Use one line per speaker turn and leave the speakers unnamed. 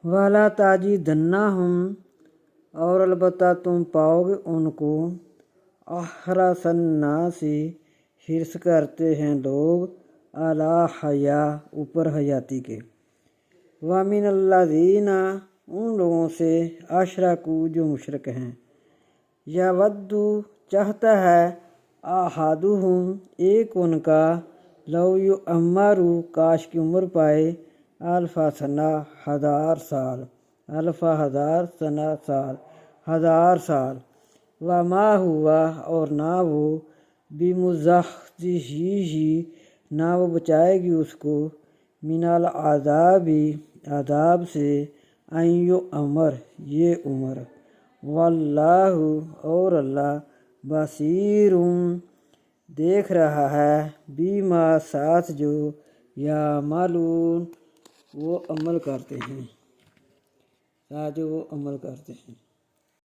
والا تاجدنہم اور البتہ تم پاؤ گے ان کو احرص الناس حرص کرتے ہیں لوگ علی حیا اوپر حیاتی کے، ومن الذین ان لوگوں سے اشرکوا جو مشرک ہیں، یود چاہتا ہے احدہم ایک ان کا لو یعمر کاش کی عمر پائے الف سنہ ہزار سال، الف ہزار سنہ سال، ہزار سال، وما ہوا اور نہ وہ بمزحزحہ نہ وہ بچائے گی اس کو من العذاب عذاب سے ان یعمر یہ عمر، واللہ اور اللہ بصیر دیکھ رہا ہے بما ساتھ جو یعملون وہ عمل کرتے ہیں،